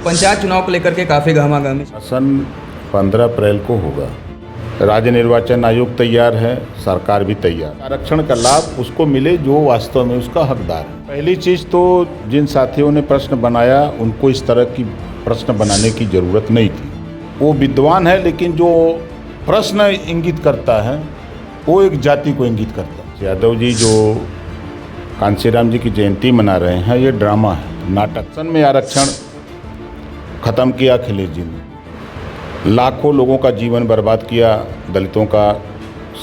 पंचायत चुनाव को लेकर के काफ़ी गहमागहमी। शासन 15 अप्रैल को होगा। राज्य निर्वाचन आयोग तैयार है, सरकार भी तैयार। आरक्षण का लाभ उसको मिले जो वास्तव में उसका हकदार है। पहली चीज़ तो जिन साथियों ने प्रश्न बनाया उनको इस तरह की प्रश्न बनाने की ज़रूरत नहीं थी। वो विद्वान है, लेकिन जो प्रश्न इंगित करता है वो एक जाति को इंगित करता है। यादव जी जो कांशीराम जी की जयंती मना रहे हैं, ये ड्रामा है, नाटक। सन में आरक्षण ख़त्म किया अखिलेश जी ने, लाखों लोगों का जीवन बर्बाद किया दलितों का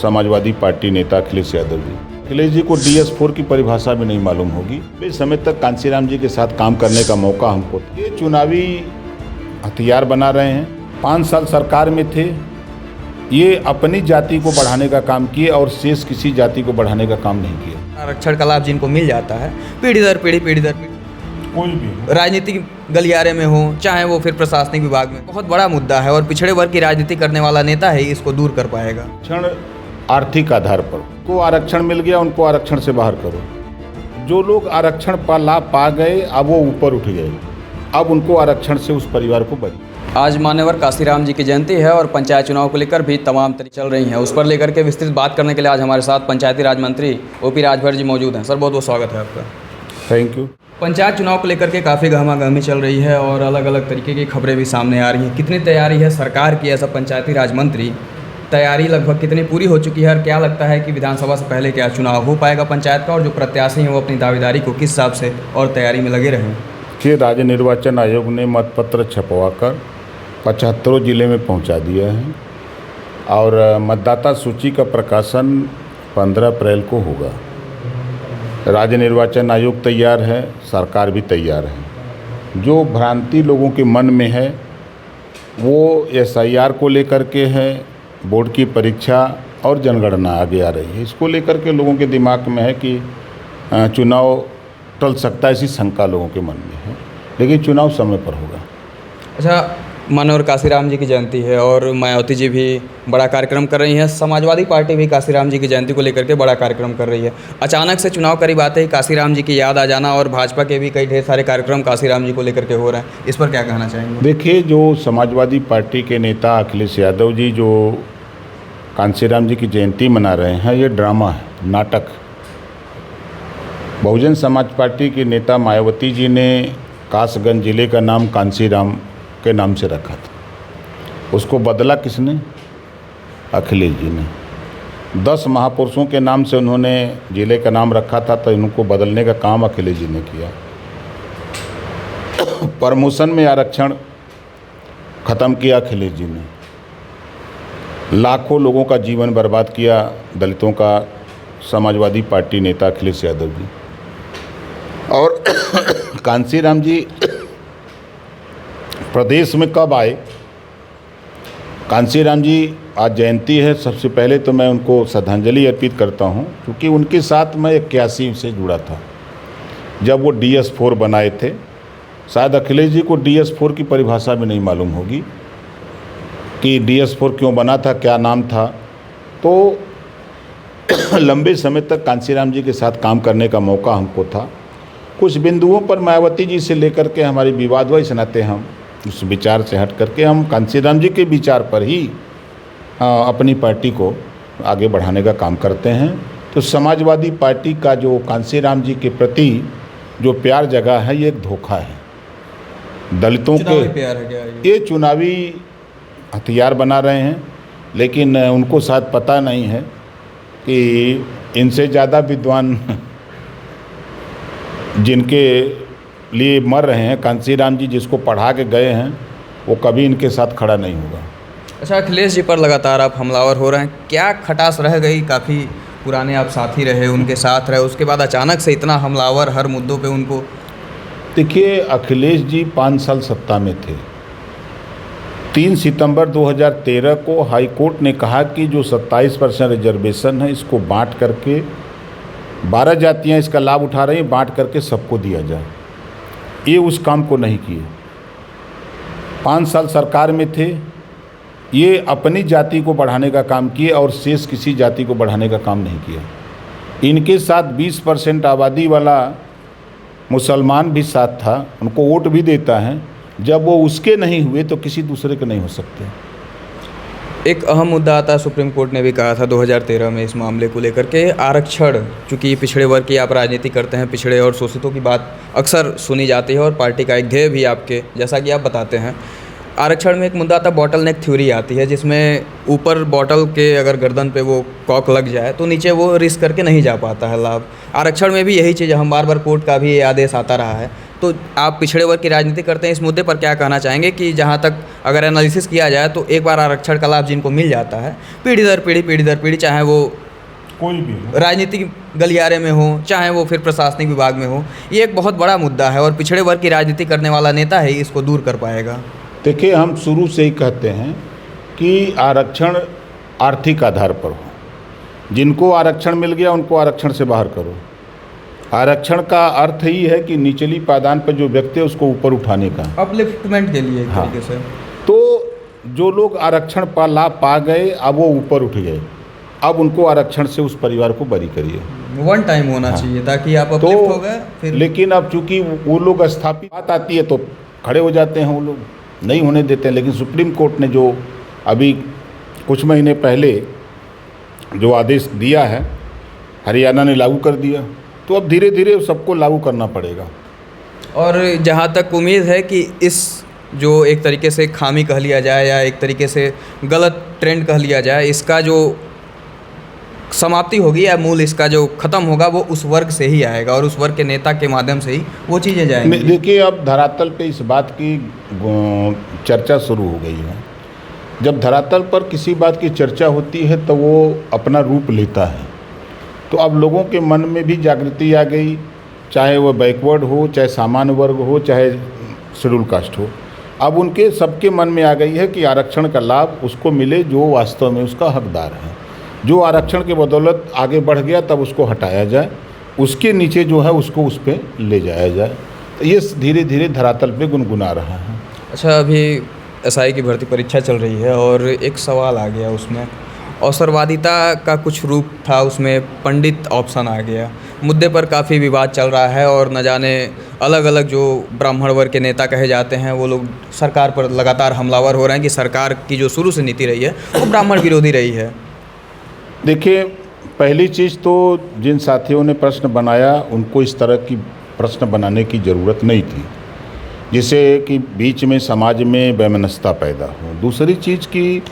समाजवादी पार्टी नेता अखिलेश यादव जी। अखिलेश जी को DS4 की परिभाषा भी नहीं मालूम होगी। इस समय तक कांशीराम जी के साथ काम करने का मौका हमको था। ये चुनावी हथियार बना रहे हैं। 5 साल सरकार में थे, ये अपनी जाति को बढ़ाने का काम किए और शेष किसी जाति को बढ़ाने का काम नहीं किया। आरक्षण का लाभ जिनको मिल जाता है, पीढ़ी दर पीढ़ी कोई भी राजनीतिक गलियारे में हो, चाहे वो फिर प्रशासनिक विभाग में, बहुत बड़ा मुद्दा है और पिछड़े वर्ग की राजनीति करने वाला नेता ही इसको दूर कर पाएगा। आरक्षण आर्थिक आधार पर, को आरक्षण मिल गया उनको आरक्षण से बाहर करो। जो लोग आरक्षण का लाभ पा गए अब वो ऊपर उठ गए, अब उनको आरक्षण से उस परिवार को बरी। आज मान्यवर कांशीराम जी की जयंती है और पंचायत चुनाव को लेकर भी तमाम तैयारी चल रही हैं। उस पर लेकर के विस्तृत बात करने के लिए आज हमारे साथ पंचायती राज मंत्री OP राजभर जी मौजूद हैं। सर, बहुत बहुत स्वागत है आपका। Thank you. पंचायत चुनाव को लेकर के काफ़ी गहमागहमी चल रही है और अलग अलग तरीके की खबरें भी सामने आ रही हैं। कितनी तैयारी है सरकार की एज अ पंचायती राज मंत्री? तैयारी लगभग कितनी पूरी हो चुकी है और क्या लगता है कि विधानसभा से पहले क्या चुनाव हो पाएगा पंचायत का, और जो प्रत्याशी हैं वो अपनी दावेदारी को किस हिसाब से और तैयारी में लगे रहें? कि राज्य निर्वाचन आयोग ने मतपत्र छपवाकर 75 जिले में पहुंचा दिया है और मतदाता सूची का प्रकाशन 15 अप्रैल को होगा। राज्य निर्वाचन आयोग तैयार है, सरकार भी तैयार है। जो भ्रांति लोगों के मन में है वो SIR को लेकर के है, बोर्ड की परीक्षा और जनगणना आगे आ रही है। इसको लेकर के लोगों के दिमाग में है कि चुनाव टल सकता है, ऐसी शंका लोगों के मन में है, लेकिन चुनाव समय पर होगा। अच्छा, मान्यवर कांशीराम जी की जयंती है और मायावती जी भी बड़ा कार्यक्रम कर रही हैं, समाजवादी पार्टी भी कांशीराम जी की जयंती को लेकर के बड़ा कार्यक्रम कर रही है। अचानक से चुनाव करीब आते ही कांशीराम जी की याद आ जाना और भाजपा के भी कई ढेर सारे कार्यक्रम कांशीराम जी को लेकर के हो रहे हैं, इस पर क्या कहना चाहेंगे? देखिए, जो समाजवादी पार्टी के नेता अखिलेश यादव जी जो कांशीराम जी की जयंती मना रहे हैं, ये ड्रामा है, नाटक। बहुजन समाज पार्टी के नेता मायावती जी ने कासगंज जिले का नाम कांशीराम के नाम से रखा था। उसको बदला किसने? अखिलेश जी ने। 10 महापुरुषों के नाम से उन्होंने जिले का नाम रखा था, तो इनको बदलने का काम अखिलेश जी ने किया। प्रमोशन में आरक्षण ख़त्म किया अखिलेश जी ने, लाखों लोगों का जीवन बर्बाद किया दलितों का समाजवादी पार्टी नेता अखिलेश यादव जी। और कांशीराम जी प्रदेश में कब आए? कांशीराम जी आज जयंती है, सबसे पहले तो मैं उनको श्रद्धांजलि अर्पित करता हूं, क्योंकि उनके साथ मैं 81 से जुड़ा था जब वो DS4 बनाए थे। शायद अखिलेश जी को DS4 की परिभाषा भी नहीं मालूम होगी कि DS4 क्यों बना था, क्या नाम था। तो लंबे समय तक कांशीराम जी के साथ काम करने का मौका हमको था। कुछ बिंदुओं पर मायावती जी से लेकर के हमारी विवाद हुआ, इस नाते हम उस विचार से हट करके हम कांशीराम जी के विचार पर ही अपनी पार्टी को आगे बढ़ाने का काम करते हैं। तो समाजवादी पार्टी का जो कांशीराम जी के प्रति जो प्यार जगा है, ये एक धोखा है। दलितों के प्यार है क्या ये चुनावी हथियार बना रहे हैं, लेकिन उनको शायद पता नहीं है कि इनसे ज़्यादा विद्वान जिनके लिए मर रहे हैं, कांशीराम जी जिसको पढ़ा के गए हैं, वो कभी इनके साथ खड़ा नहीं होगा। अच्छा, अखिलेश जी पर लगातार आप हमलावर हो रहे हैं, क्या खटास रह गई? काफ़ी पुराने आप साथी रहे, उनके साथ रहे, उसके बाद अचानक से इतना हमलावर हर मुद्दों पे उनको? देखिए, अखिलेश जी 5 साल सत्ता में थे। 3 सितंबर 2013 को हाई कोर्ट ने कहा कि जो 27% रिजर्वेशन है, इसको बांट करके 12 जातियाँ इसका लाभ उठा रही हैं, बांट करके सबको दिया जाए। ये उस काम को नहीं किए। 5 साल सरकार में थे, ये अपनी जाति को बढ़ाने का काम किए और शेष किसी जाति को बढ़ाने का काम नहीं किया। इनके साथ 20% आबादी वाला मुसलमान भी साथ था, उनको वोट भी देता है, जब वो उसके नहीं हुए तो किसी दूसरे के नहीं हो सकते। एक अहम मुद्दा आता है, सुप्रीम कोर्ट ने भी कहा था 2013 में इस मामले को लेकर के आरक्षण, चूँकि पिछड़े वर्ग की आप राजनीति करते हैं, पिछड़े और शोषितों की बात अक्सर सुनी जाती है और पार्टी का एक ध्येय भी आपके जैसा कि आप बताते हैं। आरक्षण में एक मुद्दा आता है, बॉटल नेक थ्योरी आती है, जिसमें ऊपर बॉटल के अगर गर्दन पे वो कॉक लग जाए तो नीचे वो रिस्क करके नहीं जा पाता है लाभ। आरक्षण में भी यही चीज़, हम बार बार कोर्ट का भी ये आदेश आता रहा है। तो आप पिछड़े वर्ग की राजनीति करते हैं, इस मुद्दे पर क्या कहना चाहेंगे कि जहाँ तक अगर एनालिसिस किया जाए तो एक बार आरक्षण का लाभ जिनको मिल जाता है, पीढ़ी दर पीढ़ी, चाहे वो कोई भी हो, राजनीतिक गलियारे में हो, चाहे वो फिर प्रशासनिक विभाग में हो, ये एक बहुत बड़ा मुद्दा है और पिछड़े वर्ग की राजनीति करने वाला नेता ही इसको दूर कर पाएगा। देखिए, हम शुरू से ही कहते हैं कि आरक्षण आर्थिक आधार पर हो। जिनको आरक्षण मिल गया उनको आरक्षण से बाहर करो। आरक्षण का अर्थ ही है कि निचली पायदान पर जो व्यक्ति है उसको ऊपर उठाने का, अपलिफ्टमेंट के लिए एक हाँ। तरीके से। तो जो लोग आरक्षण का लाभ पा गए, अब वो ऊपर उठ गए, अब उनको आरक्षण से उस परिवार को बरी करिए। वन टाइम होना चाहिए ताकि आप अपलिफ्ट हो गए फिर। लेकिन अब चूंकि वो लोग स्थापित बात आती है तो खड़े हो जाते हैं, वो लोग नहीं होने देते हैं। लेकिन सुप्रीम कोर्ट ने जो अभी कुछ महीने पहले जो आदेश दिया है, हरियाणा ने लागू कर दिया, तो अब धीरे धीरे सबको लागू करना पड़ेगा। और जहाँ तक उम्मीद है कि इस जो एक तरीके से खामी कह लिया जाए या एक तरीके से गलत ट्रेंड कह लिया जाए, इसका जो समाप्ति होगी या मूल इसका जो ख़त्म होगा वो उस वर्ग से ही आएगा और उस वर्ग के नेता के माध्यम से ही वो चीज़ें जाएंगी। देखिए, अब धरातल पे इस बात की चर्चा शुरू हो गई है। जब धरातल पर किसी बात की चर्चा होती है तो वो अपना रूप लेता है। तो अब लोगों के मन में भी जागृति आ गई, चाहे वह बैकवर्ड हो, चाहे सामान्य वर्ग हो, चाहे शेड्यूल कास्ट हो। अब उनके सबके मन में आ गई है कि आरक्षण का लाभ उसको मिले जो वास्तव में उसका हकदार है। जो आरक्षण के बदौलत आगे बढ़ गया तब उसको हटाया जाए, उसके नीचे जो है उसको उस पर ले जाया जाए। तो ये धीरे धीरे धरातल पे गुनगुना रहा है। अच्छा, अभी एसआई की भर्ती परीक्षा चल रही है और एक सवाल आ गया, उसमें अवसरवादिता का कुछ रूप था, उसमें पंडित ऑप्शन आ गया। मुद्दे पर काफ़ी विवाद चल रहा है और न जाने अलग अलग जो ब्राह्मण वर्ग के नेता कहे जाते हैं वो लोग सरकार पर लगातार हमलावर हो रहे हैं कि सरकार की जो शुरू से नीति रही है वो ब्राह्मण विरोधी रही है। देखिए, पहली चीज़ तो जिन साथियों ने प्रश्न बनाया उनको इस तरह की प्रश्न बनाने की ज़रूरत नहीं थी, जिससे कि बीच में समाज में वैमनस्यता पैदा हो। दूसरी चीज़ की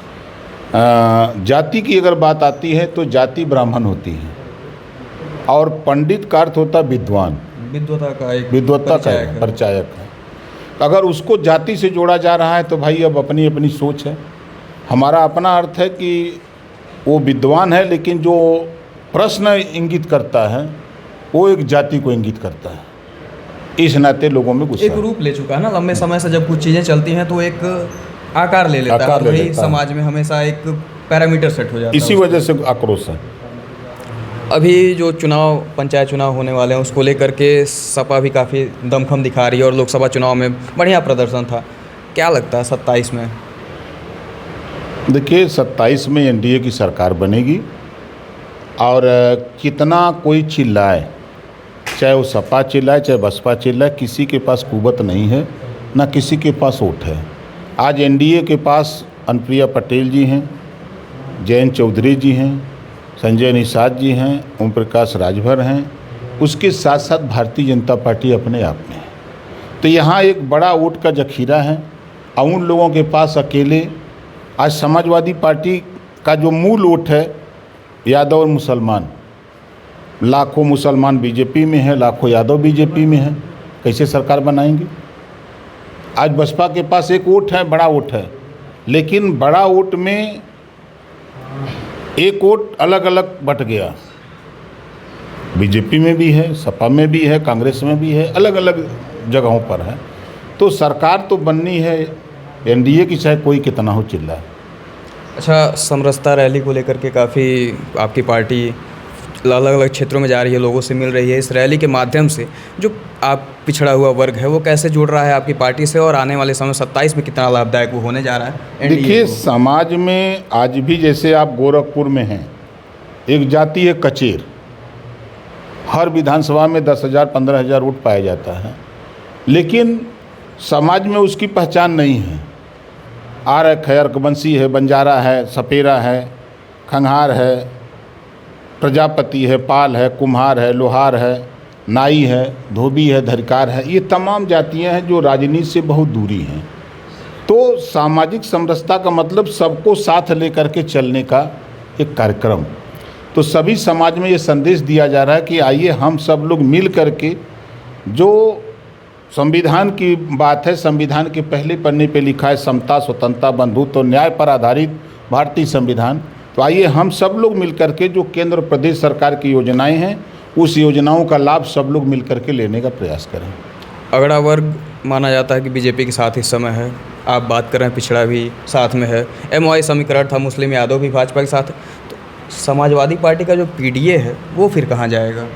जाति की अगर बात आती है तो जाति ब्राह्मण होती है और पंडित का अर्थ होता विद्वान, विद्वत्ता का परिचायक है। अगर उसको जाति से जोड़ा जा रहा है तो भाई अब अपनी अपनी सोच है। हमारा अपना अर्थ है कि वो विद्वान है, लेकिन जो प्रश्न इंगित करता है वो एक जाति को इंगित करता है। इस नाते लोगों में गुस्सा एक रूप ले चुका है ना, लंबे समय से जब कुछ चीज़ें चलती हैं तो एक आकार ले लेता है, वही समाज में हमेशा एक पैरामीटर सेट हो जाता है। इसी वजह से आक्रोश है। अभी जो चुनाव, पंचायत चुनाव होने वाले हैं उसको लेकर के सपा भी काफ़ी दमखम दिखा रही है और लोकसभा चुनाव में बढ़िया प्रदर्शन था। क्या लगता है 27 में? देखिए, 27 में एनडीए की सरकार बनेगी और कितना कोई चिल्लाए, चाहे वो सपा चिल्लाए चाहे बसपा चिल्लाए, किसी के पास कुवत नहीं है, ना किसी के पास वोट है। आज एनडीए के पास अनुप्रिया पटेल जी हैं, जयंत चौधरी जी हैं, संजय निषाद जी हैं, ओम प्रकाश राजभर हैं, उसके साथ साथ भारतीय जनता पार्टी अपने आप में है। तो यहाँ एक बड़ा वोट का जखीरा है और उन लोगों के पास अकेले आज समाजवादी पार्टी का जो मूल वोट है यादव और मुसलमान, लाखों मुसलमान बीजेपी में है, लाखों यादव बीजेपी में है, कैसे सरकार बनाएंगे? आज बसपा के पास एक वोट है, बड़ा वोट है, लेकिन बड़ा वोट में एक वोट अलग अलग बट गया। बीजेपी में भी है, सपा में भी है, कांग्रेस में भी है, अलग अलग जगहों पर है। तो सरकार तो बननी है एनडीए की, चाहे कोई कितना हो चिल्लाए। अच्छा, समरसता रैली को लेकर के काफ़ी आपकी पार्टी अलग अलग क्षेत्रों में जा रही है, लोगों से मिल रही है। इस रैली के माध्यम से जो आप पिछड़ा हुआ वर्ग है वो कैसे जुड़ रहा है आपकी पार्टी से और आने वाले समय 27 में कितना लाभदायक वो होने जा रहा है? देखिए, समाज में आज भी जैसे आप गोरखपुर में हैं, एक जाति है कचेर, हर विधानसभा में 10,000 15,000 वोट पाया जाता है, लेकिन समाज में उसकी पहचान नहीं है। आरक है, अर्कबंसी है, बंजारा है, सपेरा है, खंघार है, प्रजापति है, पाल है, कुम्हार है, लोहार है, नाई है, धोबी है, धरिकार है। ये तमाम जातियां हैं जो राजनीति से बहुत दूरी हैं। तो सामाजिक समरसता का मतलब सबको साथ लेकर के चलने का एक कार्यक्रम। तो सभी समाज में ये संदेश दिया जा रहा है कि आइए हम सब लोग मिल करके, जो संविधान की बात है, संविधान के पहले पन्ने पे लिखा है समता, स्वतंत्रता, बंधुत्व और न्याय पर आधारित भारतीय संविधान। तो आइए हम सब लोग मिल करके जो केंद्र और प्रदेश सरकार की योजनाएं हैं, उस योजनाओं का लाभ सब लोग मिल करके लेने का प्रयास करें। अगड़ा वर्ग माना जाता है कि बीजेपी के साथ इस समय है, आप बात कर रहे हैं पिछड़ा भी साथ में है, MOI समीकरण था, मुस्लिम यादव भी भाजपा के साथ है। तो समाजवादी पार्टी का जो PDA है वो फिर कहाँ जाएगा?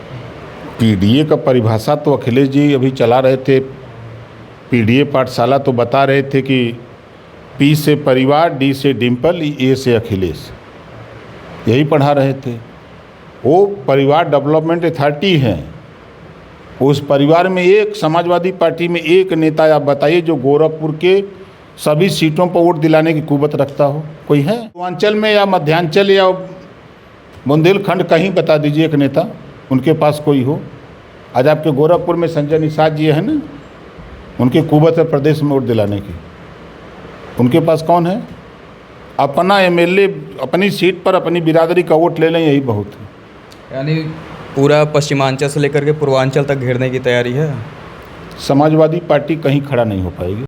PDA का परिभाषा तो अखिलेश जी अभी चला रहे थे। PDA पाठशाला तो बता रहे थे कि P से परिवार, D से डिम्पल, A से अखिलेश, यही पढ़ा रहे थे। वो परिवार डेवलपमेंट अथॉरिटी है। उस परिवार में एक समाजवादी पार्टी में एक नेता आप बताइए जो गोरखपुर के सभी सीटों पर वोट दिलाने की कुवत रखता हो? कोई है? पूर्वांचल में या मध्यांचल या बुंदेलखंड कहीं बता दीजिए एक नेता उनके पास कोई हो। आज आपके गोरखपुर में संजय निषाद जी है ना, उनकी कुवत है प्रदेश में वोट दिलाने की। उनके पास कौन है? अपना MLA अपनी सीट पर अपनी बिरादरी का वोट ले लें, यही बहुत है। यानी पूरा पश्चिमांचल से लेकर के पूर्वांचल तक घेरने की तैयारी है। समाजवादी पार्टी कहीं खड़ा नहीं हो पाएगी।